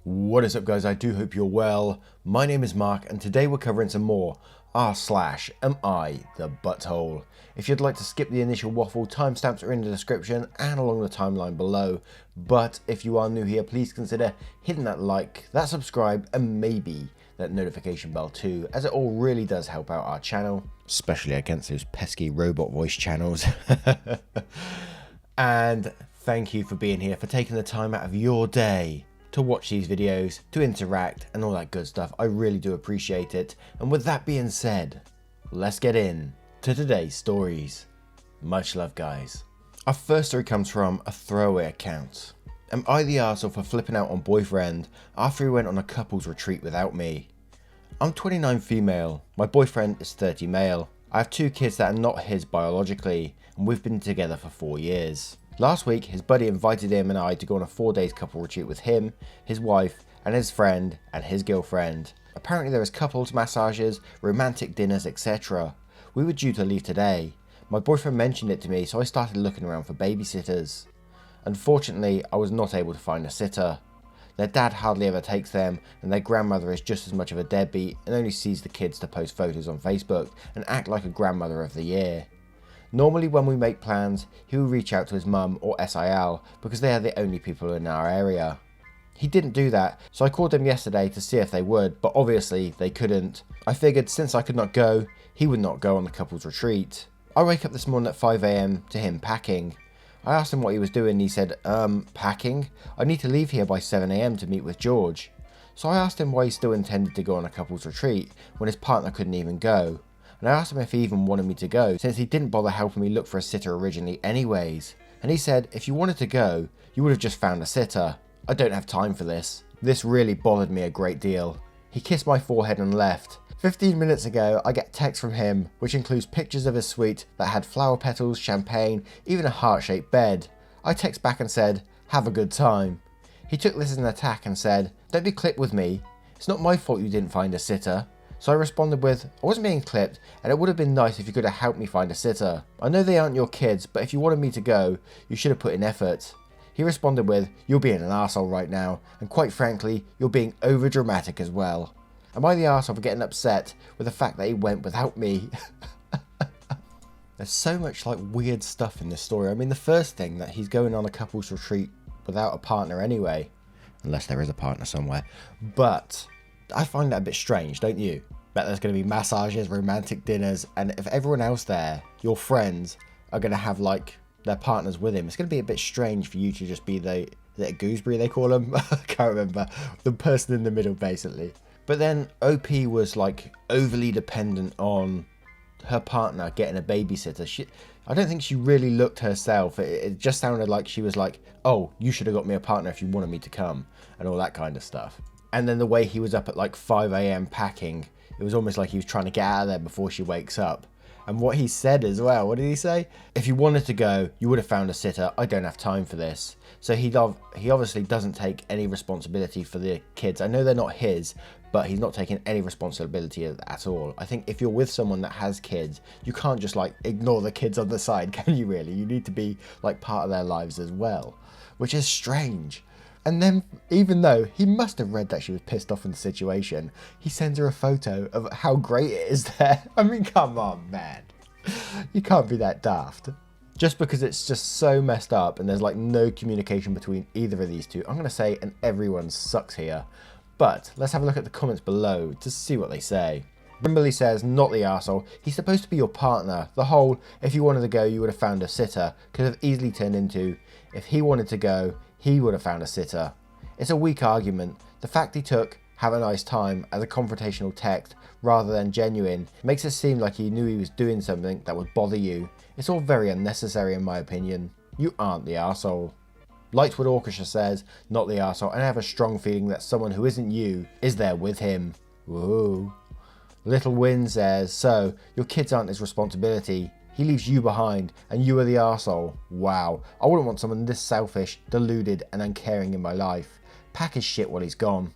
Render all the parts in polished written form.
What is up, guys? I do hope you're well. My name is Mark and today we're covering some more r/am I the butthole. If you'd like to skip the initial waffle, timestamps are in the description and along the timeline below. But if you are new here, please consider hitting that like, that subscribe and maybe that notification bell too, as it all really does help out our channel, especially against those pesky robot voice channels. And thank you for being here, for taking the time out of your day to watch these videos, to interact and all that good stuff. I really do appreciate it. And with that being said, let's get in to today's stories. Much love, guys. Our first story comes from a throwaway account. Am I the arsehole for flipping out on boyfriend after he went on a couples retreat without me? I'm 29 female, my boyfriend is 30 male. I have 2 kids that are not his biologically, and we've been together for 4 years. Last week, his buddy invited him and I to go on a 4-day couple retreat with him, his wife, and his friend, and his girlfriend. Apparently there is couples massages, romantic dinners, etc. We were due to leave today. My boyfriend mentioned it to me, so I started looking around for babysitters. Unfortunately, I was not able to find a sitter. Their dad hardly ever takes them, and their grandmother is just as much of a deadbeat and only sees the kids to post photos on Facebook and act like a grandmother of the year. Normally when we make plans, he will reach out to his mum or SIL because they are the only people in our area. He didn't do that, so I called them yesterday to see if they would, but obviously they couldn't. I figured since I could not go, he would not go on the couple's retreat. I wake up this morning at 5 AM to him packing. I asked him what he was doing and he said, packing? I need to leave here by 7 AM to meet with George. So I asked him why he still intended to go on a couple's retreat when his partner couldn't even go. And I asked him if he even wanted me to go, since he didn't bother helping me look for a sitter originally anyways. And he said, if you wanted to go, you would have just found a sitter. I don't have time for this. This really bothered me a great deal. He kissed my forehead and left. 15 minutes ago, I get a text from him, which includes pictures of his suite that had flower petals, champagne, even a heart-shaped bed. I text back and said, have a good time. He took this as an attack and said, don't be clipped with me. It's not my fault you didn't find a sitter. So I responded with, I wasn't being clipped and it would have been nice if you could have helped me find a sitter. I know they aren't your kids, but if you wanted me to go, you should have put in effort. He responded with, you're being an arsehole right now, and quite frankly, you're being over dramatic as well. Am I the arsehole for getting upset with the fact that he went without me? There's so much like weird stuff in this story. I mean, the first thing that he's going on a couples retreat without a partner anyway, unless there is a partner somewhere, but I find that a bit strange, don't you? Bet there's going to be massages, romantic dinners, and if everyone else there, your friends, are going to have like their partners with him, it's going to be a bit strange for you to just be the, is it a gooseberry they call them? I can't remember. The person in the middle basically. But then OP was like overly dependent on her partner getting a babysitter. I don't think she really looked herself. It just sounded like she was like, oh, you should have got me a partner if you wanted me to come, and all that kind of stuff. And then the way he was up at like 5 AM packing, it was almost like he was trying to get out of there before she wakes up. And what he said as well, what did he say? If you wanted to go, you would have found a sitter. I don't have time for this. So he obviously doesn't take any responsibility for the kids. I know they're not his, but he's not taking any responsibility at all. I think if you're with someone that has kids, you can't just like ignore the kids on the side, can you really? You need to be like part of their lives as well, which is strange. And then, even though he must have read that she was pissed off in the situation, he sends her a photo of how great it is there. I mean, come on, man. You can't be that daft. Just because it's just so messed up and there's like no communication between either of these two, I'm going to say, and everyone sucks here. But let's have a look at the comments below to see what they say. Brimbley says, not the arsehole. He's supposed to be your partner. The whole, if you wanted to go, you would have found a sitter, could have easily turned into, if he wanted to go, he would have found a sitter. It's a weak argument. The fact he took have a nice time as a confrontational text rather than genuine makes it seem like he knew he was doing something that would bother you. It's all very unnecessary in my opinion. You aren't the arsehole. Lightwood Orchestra says, not the arsehole, and I have a strong feeling that someone who isn't you is there with him. Whoa. Little Win says, so your kids aren't his responsibility. He leaves you behind and you are the arsehole. Wow, I wouldn't want someone this selfish, deluded and uncaring in my life. Pack his shit while he's gone.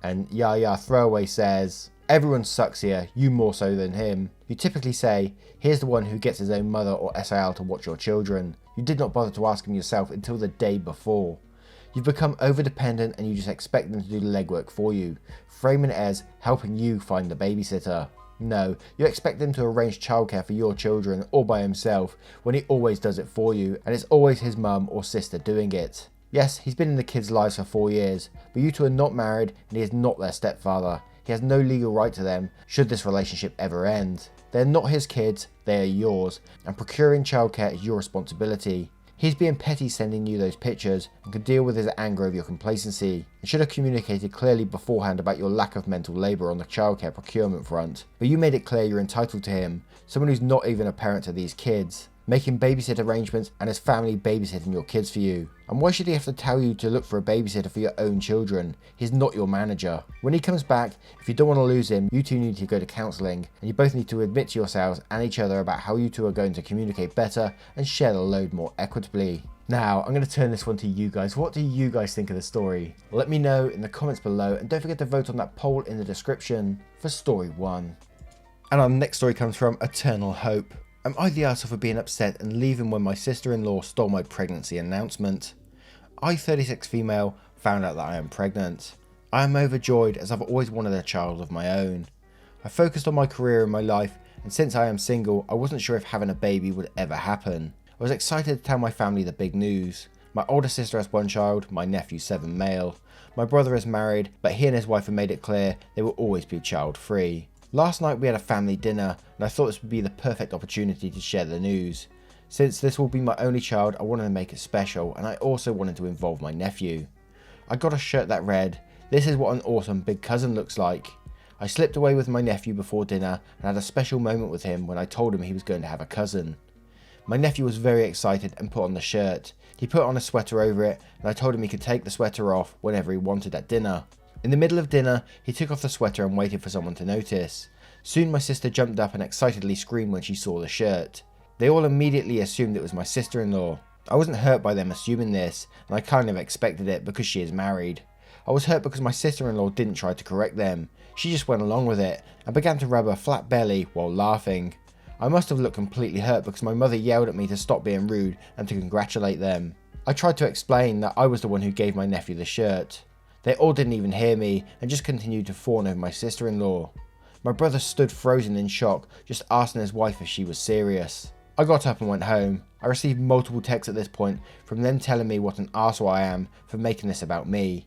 And Yaya Throwaway says, everyone sucks here, you more so than him. You typically say, here's the one who gets his own mother or SIL to watch your children. You did not bother to ask him yourself until the day before. You've become over-dependent and you just expect them to do the legwork for you, framing it as helping you find the babysitter. No, you expect them to arrange childcare for your children all by himself when he always does it for you, and it's always his mum or sister doing it. Yes, he's been in the kids' lives for 4 years, but you two are not married and he is not their stepfather. He has no legal right to them should this relationship ever end. They're not his kids, they are yours, and procuring childcare is your responsibility. He's being petty sending you those pictures and could deal with his anger over your complacency, and should have communicated clearly beforehand about your lack of mental labour on the childcare procurement front. But you made it clear you're entitled to him, someone who's not even a parent to these kids, making babysit arrangements and his family babysitting your kids for you. And why should he have to tell you to look for a babysitter for your own children? He's not your manager. When he comes back, if you don't want to lose him, you two need to go to counselling, and you both need to admit to yourselves and each other about how you two are going to communicate better and share the load more equitably. Now, I'm going to turn this one to you guys. What do you guys think of the story? Let me know in the comments below, and don't forget to vote on that poll in the description for story 1. And our next story comes from Eternal Hope. Am I the arsehole for being upset and leaving when my sister-in-law stole my pregnancy announcement? I, 36 female, found out that I am pregnant. I am overjoyed as I've always wanted a child of my own. I focused on my career and my life, and since I am single, I wasn't sure if having a baby would ever happen. I was excited to tell my family the big news. My older sister has 1 child, my nephew 7 male. My brother is married, but he and his wife have made it clear they will always be child free. Last night we had a family dinner, and I thought this would be the perfect opportunity to share the news. Since this will be my only child, I wanted to make it special, and I also wanted to involve my nephew. I got a shirt that read, "This is what an awesome big cousin looks like." I slipped away with my nephew before dinner and had a special moment with him when I told him he was going to have a cousin. My nephew was very excited and put on the shirt. He put on a sweater over it, and I told him he could take the sweater off whenever he wanted at dinner. In the middle of dinner, he took off the sweater and waited for someone to notice. Soon my sister jumped up and excitedly screamed when she saw the shirt. They all immediately assumed it was my sister-in-law. I wasn't hurt by them assuming this, and I kind of expected it because she is married. I was hurt because my sister-in-law didn't try to correct them. She just went along with it and began to rub her flat belly while laughing. I must have looked completely hurt because my mother yelled at me to stop being rude and to congratulate them. I tried to explain that I was the one who gave my nephew the shirt. They all didn't even hear me and just continued to fawn over my sister-in-law. My brother stood frozen in shock, just asking his wife if she was serious. I got up and went home. I received multiple texts at this point from them telling me what an arsehole I am for making this about me.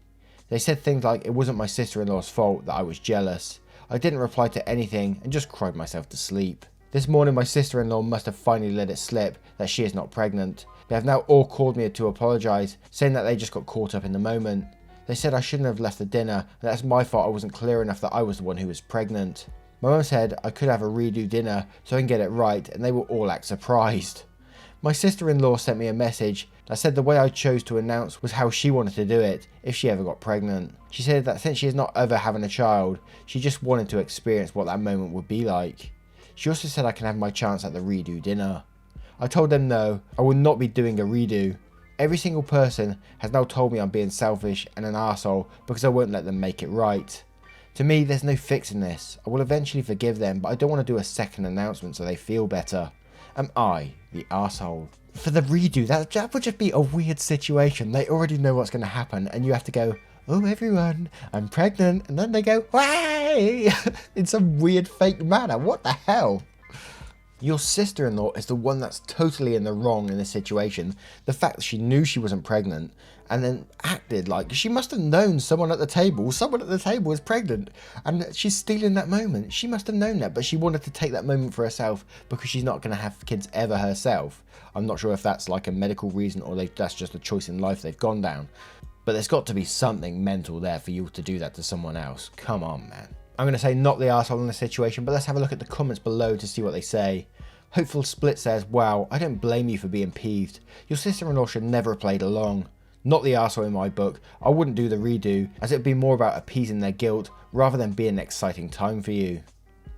They said things like it wasn't my sister-in-law's fault that I was jealous. I didn't reply to anything and just cried myself to sleep. This morning my sister-in-law must have finally let it slip that she is not pregnant. They have now all called me to apologise, saying that they just got caught up in the moment. They said I shouldn't have left the dinner, and that's my fault I wasn't clear enough that I was the one who was pregnant. My mum said I could have a redo dinner so I can get it right, and they will all act surprised. My sister-in-law sent me a message that said the way I chose to announce was how she wanted to do it if she ever got pregnant. She said that since she is not ever having a child, she just wanted to experience what that moment would be like. She also said I can have my chance at the redo dinner. I told them no, I will not be doing a redo. Every single person has now told me I'm being selfish and an arsehole because I won't let them make it right. To me, there's no fixing this. I will eventually forgive them, but I don't want to do a second announcement so they feel better. Am I the arsehole? For the redo, that would just be a weird situation. They already know what's going to happen and you have to go, "Oh everyone, I'm pregnant," and then they go, "Way!" in some weird fake manner. What the hell? Your sister-in-law is the one that's totally in the wrong in this situation. The fact that she knew she wasn't pregnant and then acted like she must have known someone at the table is pregnant and she's stealing that moment. She must have known that, but she wanted to take that moment for herself because she's not going to have kids ever herself. I'm not sure if that's like a medical reason or that's just a choice in life they've gone down. But there's got to be something mental there for you to do that to someone else. Come on, man. I'm going to say not the arsehole in this situation, but let's have a look at the comments below to see what they say. Hopeful Split says, "Wow, I don't blame you for being peeved. Your sister-in-law should never have played along. Not the arsehole in my book. I wouldn't do the redo, as it would be more about appeasing their guilt rather than being an exciting time for you.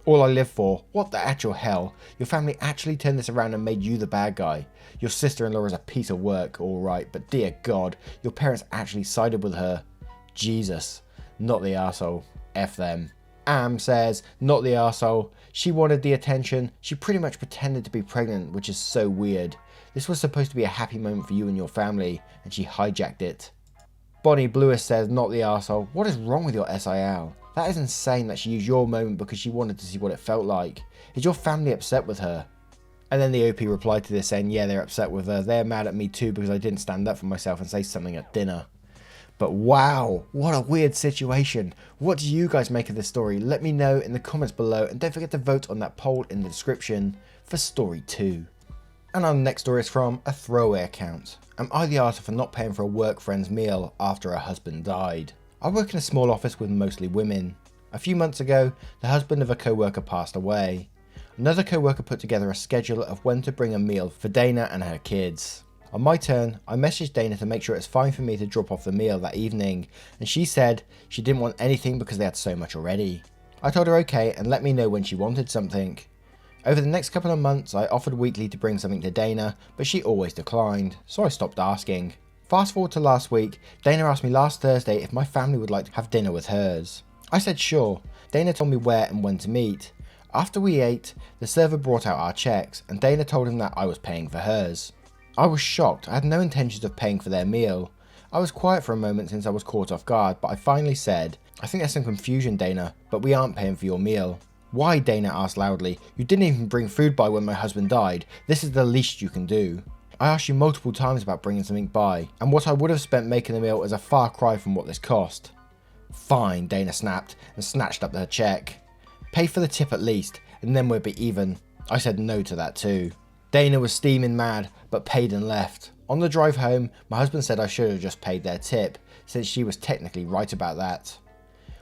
All I live for. What the actual hell? Your family actually turned this around and made you the bad guy. Your sister-in-law is a piece of work, alright, but dear God, your parents actually sided with her. Jesus. Not the arsehole. F them." Am says, "Not the arsehole. She wanted the attention. She pretty much pretended to be pregnant, which is so weird. This was supposed to be a happy moment for you and your family, and she hijacked it." Bonnie Bluest says, not the arsehole. What is wrong with your SIL? That is insane that she used your moment because she wanted to see what it felt like. Is your family upset with her? And then the OP replied to this saying, yeah, they're upset with her. They're mad at me too because I didn't stand up for myself and say something at dinner. But wow, what a weird situation. What do you guys make of this story? Let me know in the comments below, and don't forget to vote on that poll in the description for story 2. And our next story is from a throwaway account. Am I the arsehole for not paying for a work friend's meal after her husband died? I work in a small office with mostly women. A few months ago, the husband of a co-worker passed away. Another co-worker put together a schedule of when to bring a meal for Dana and her kids. On my turn, I messaged Dana to make sure it's fine for me to drop off the meal that evening, and she said she didn't want anything because they had so much already. I told her okay and let me know when she wanted something. Over the next couple of months, I offered weekly to bring something to Dana, but she always declined, so I stopped asking. Fast forward to last week, Dana asked me last Thursday if my family would like to have dinner with hers. I said sure. Dana told me where and when to meet. After we ate, the server brought out our checks, and Dana told him that I was paying for hers. I was shocked. I had no intentions of paying for their meal. I was quiet for a moment since I was caught off guard, but I finally said, I think there's some confusion, Dana, but we aren't paying for your meal. Why? Dana asked loudly. You didn't even bring food by when my husband died. This is the least you can do. I asked you multiple times about bringing something by, and what I would have spent making the meal is a far cry from what this cost. Fine, Dana snapped and snatched up her check. Pay for the tip at least, and then we'll be even. I said no to that too. Dana was steaming mad, but paid and left. On the drive home, my husband said I should have just paid their tip, since she was technically right about that.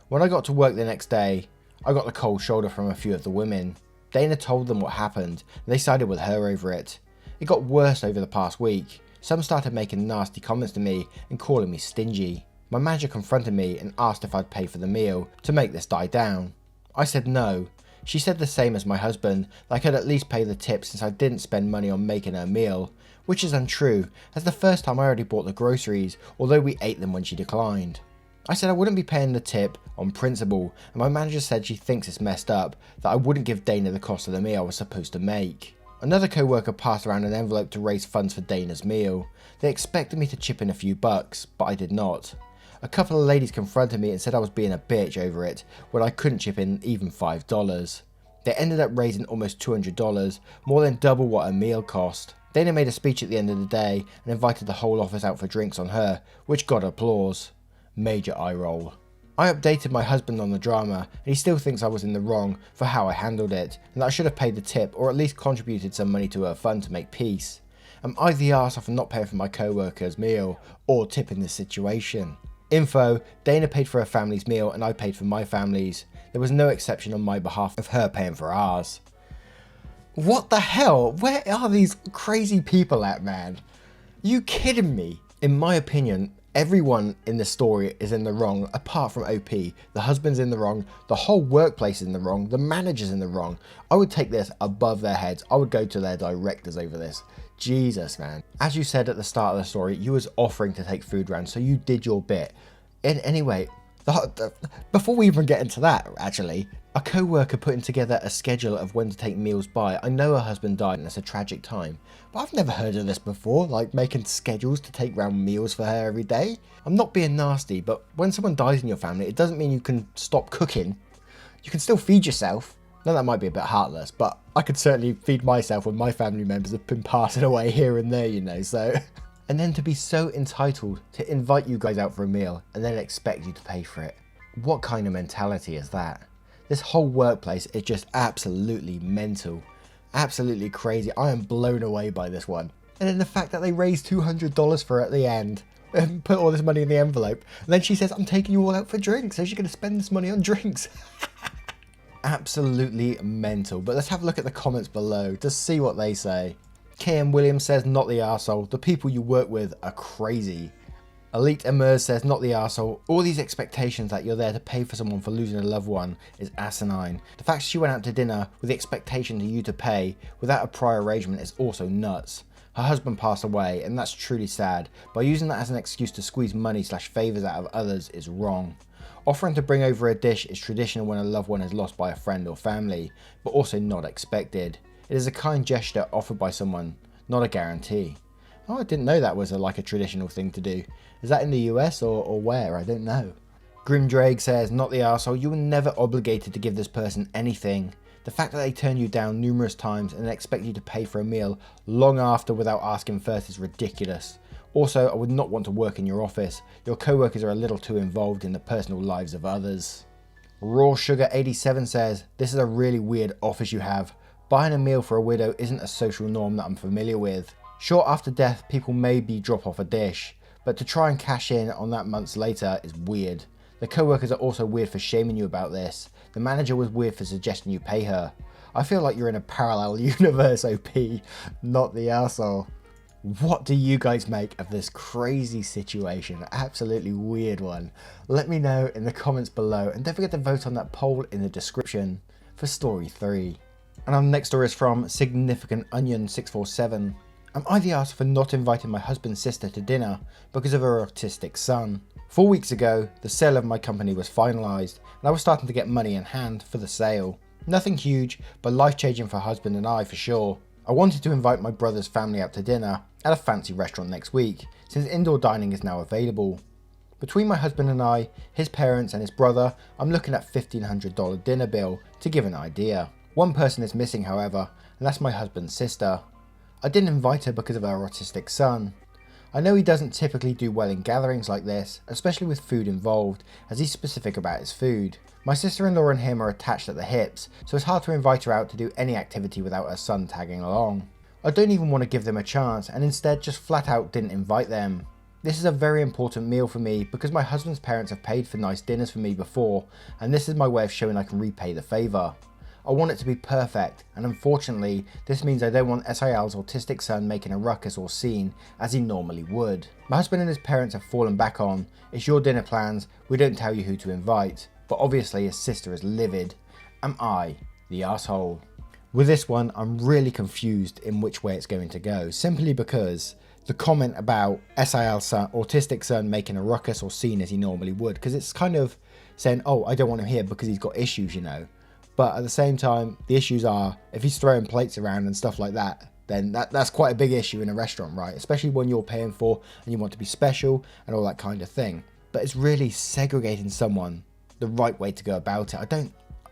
When I got to work the next day, I got the cold shoulder from a few of the women. Dana told them what happened, and they sided with her over it. It got worse over the past week. Some started making nasty comments to me and calling me stingy. My manager confronted me and asked if I'd pay for the meal to make this die down. I said no. She said the same as my husband, that I could at least pay the tip since I didn't spend money on making her meal, which is untrue, as the first time I already bought the groceries, although we ate them when she declined. I said I wouldn't be paying the tip on principle, and my manager said she thinks it's messed up that I wouldn't give Dana the cost of the meal I was supposed to make. Another co-worker passed around an envelope to raise funds for Dana's meal. They expected me to chip in a few bucks, but I did not. A couple of ladies confronted me and said I was being a bitch over it when I couldn't chip in even $5. They ended up raising almost $200, more than double what a meal cost. Dana made a speech at the end of the day and invited the whole office out for drinks on her, which got applause. Major eye roll. I updated my husband on the drama, and he still thinks I was in the wrong for how I handled it, and that I should have paid the tip or at least contributed some money to her fund to make peace. Am I the arsehole for not paying for my co-worker's meal or tipping this situation? Info, Dana paid for her family's meal and I paid for my family's. There was no exception on my behalf of her paying for ours. What the hell? Where are these crazy people at, man? You kidding me? In my opinion, everyone in this story is in the wrong apart from OP. The husband's in the wrong, the whole workplace is in the wrong, the manager's in the wrong. I would take this above their heads. I would go to their directors over this. Jesus, man. As you said at the start of the story, you was offering to take food round, so you did your bit. Anyway, before we even get into that, actually, a co-worker putting together a schedule of when to take meals by. I know her husband died and it's a tragic time, but I've never heard of this before, like making schedules to take round meals for her every day. I'm not being nasty, but when someone dies in your family, it doesn't mean you can stop cooking. You can still feed yourself. Now that might be a bit heartless, but I could certainly feed myself when my family members have been passing away here and there, you know, so. And then to be so entitled to invite you guys out for a meal and then expect you to pay for it. What kind of mentality is that? This whole workplace is just absolutely mental. Absolutely crazy. I am blown away by this one. And then the fact that they raised $200 for her at the end and put all this money in the envelope. And then she says, I'm taking you all out for drinks. So she's going to spend this money on drinks. Absolutely mental. But let's have a look at the comments below to see what they say. KM Williams says, not the arsehole. The people you work with are crazy. Elite Emerge says, not the arsehole. All these expectations that you're there to pay for someone for losing a loved one is asinine. The fact she went out to dinner with the expectation to you to pay without a prior arrangement is also nuts. Her husband passed away and that's truly sad. By using that as an excuse to squeeze money / favours out of others is wrong. Offering to bring over a dish is traditional when a loved one is lost by a friend or family, but also not expected. It is a kind gesture offered by someone, not a guarantee. Oh, I didn't know that was like a traditional thing to do. Is that in the US or where? I don't know. Grimdrake says, not the arsehole, you were never obligated to give this person anything. The fact that they turn you down numerous times and expect you to pay for a meal long after without asking first is ridiculous. Also, I would not want to work in your office. Your co-workers are a little too involved in the personal lives of others. Raw Sugar 87 says, this is a really weird office you have. Buying a meal for a widow isn't a social norm that I'm familiar with. Sure, after death, people maybe drop off a dish, but to try and cash in on that months later is weird. The co-workers are also weird for shaming you about this. The manager was weird for suggesting you pay her. I feel like you're in a parallel universe, OP, not the arsehole. What do you guys make of this crazy situation? Absolutely weird one. Let me know in the comments below, and don't forget to vote on that poll in the description for story 3. And our next story is from Significant Onion 647. Am I the arse for not inviting my husband's sister to dinner because of her autistic son? 4 weeks ago, the sale of my company was finalised and I was starting to get money in hand for the sale. Nothing huge, but life-changing for husband and I for sure. I wanted to invite my brother's family out to dinner at a fancy restaurant next week, since indoor dining is now available. Between my husband and I, his parents and his brother, I'm looking at $1,500 dinner bill to give an idea. One person is missing however, and that's my husband's sister. I didn't invite her because of her autistic son. I know he doesn't typically do well in gatherings like this, especially with food involved, as he's specific about his food. My sister-in-law and him are attached at the hips, so it's hard to invite her out to do any activity without her son tagging along. I don't even want to give them a chance, and instead just flat out didn't invite them. This is a very important meal for me because my husband's parents have paid for nice dinners for me before, and this is my way of showing I can repay the favour. I want it to be perfect, and unfortunately, this means I don't want SIL's autistic son making a ruckus or scene as he normally would. My husband and his parents have fallen back on, it's your dinner plans, we don't tell you who to invite, but obviously his sister is livid. Am I the arsehole? With this one, I'm really confused in which way it's going to go, simply because the comment about SIL's son, autistic son making a ruckus or scene as he normally would, because it's kind of saying, oh, I don't want him here because he's got issues, you know. But at the same time, the issues are, if he's throwing plates around and stuff like that, then that's quite a big issue in a restaurant, right? Especially when you're paying for and you want to be special and all that kind of thing. But it's really segregating someone the right way to go about it.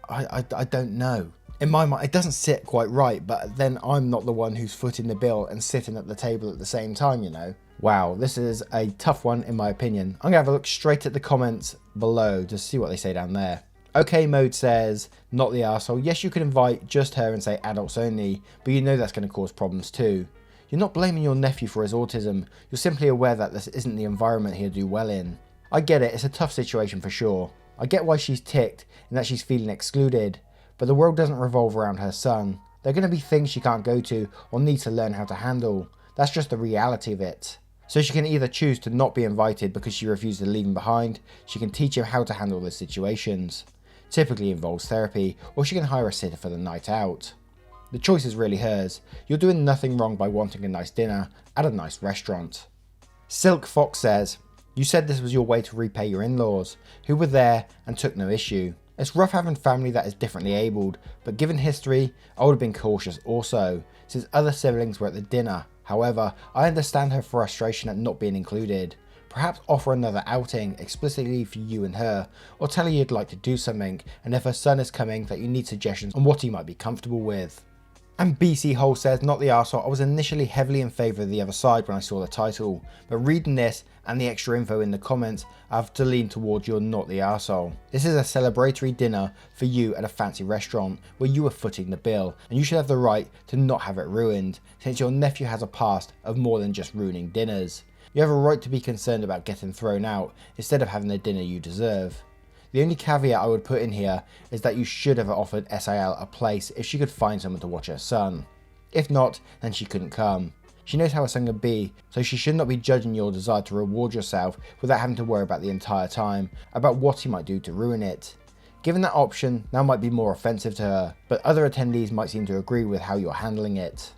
I don't know. In my mind, it doesn't sit quite right, but then I'm not the one who's footing the bill and sitting at the table at the same time, you know? Wow, this is a tough one in my opinion. I'm gonna have a look straight at the comments below to see what they say down there. OK Mode says, not the arsehole. Yes, you could invite just her and say adults only, but you know that's going to cause problems too. You're not blaming your nephew for his autism, you're simply aware that this isn't the environment he'll do well in. I get it, it's a tough situation for sure. I get why she's ticked and that she's feeling excluded, but the world doesn't revolve around her son. There are going to be things she can't go to or needs to learn how to handle. That's just the reality of it. So she can either choose to not be invited because she refused to leave him behind, she can teach him how to handle the situations. Typically involves therapy, or she can hire a sitter for the night out. The choice is really hers. You're doing nothing wrong by wanting a nice dinner at a nice restaurant. Silk Fox says, you said this was your way to repay your in-laws, who were there and took no issue. It's rough having family that is differently abled, but given history, I would have been cautious also, since other siblings were at the dinner. However, I understand her frustration at not being included. Perhaps offer another outing explicitly for you and her, or tell her you'd like to do something, and if her son is coming that you need suggestions on what he might be comfortable with. And BC Hole says, not the arsehole, I was initially heavily in favour of the other side when I saw the title, but reading this and the extra info in the comments, I have to lean towards you're not the arsehole. This is a celebratory dinner for you at a fancy restaurant where you are footing the bill, and you should have the right to not have it ruined, since your nephew has a past of more than just ruining dinners. You have a right to be concerned about getting thrown out instead of having the dinner you deserve. The only caveat I would put in here is that you should have offered SIL a place if she could find someone to watch her son. If not, then she couldn't come. She knows how her son can be, so she should not be judging your desire to reward yourself without having to worry about the entire time about what he might do to ruin it. Given that option, now might be more offensive to her, but other attendees might seem to agree with how you're handling it.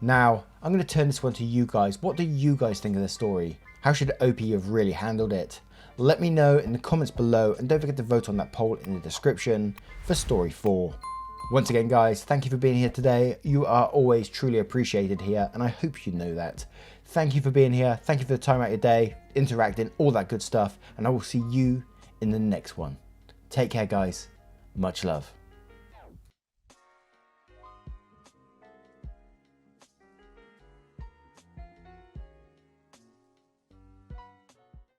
Now, I'm going to turn this one to you guys. What do you guys think of this story? How should OP have really handled it? Let me know in the comments below, and don't forget to vote on that poll in the description for story 4. Once again guys, thank you for being here today. You are always truly appreciated here, and I hope you know that. Thank you for being here. Thank you for the time out of your day, interacting, all that good stuff. And I will see you in the next one. Take care, guys. Much love.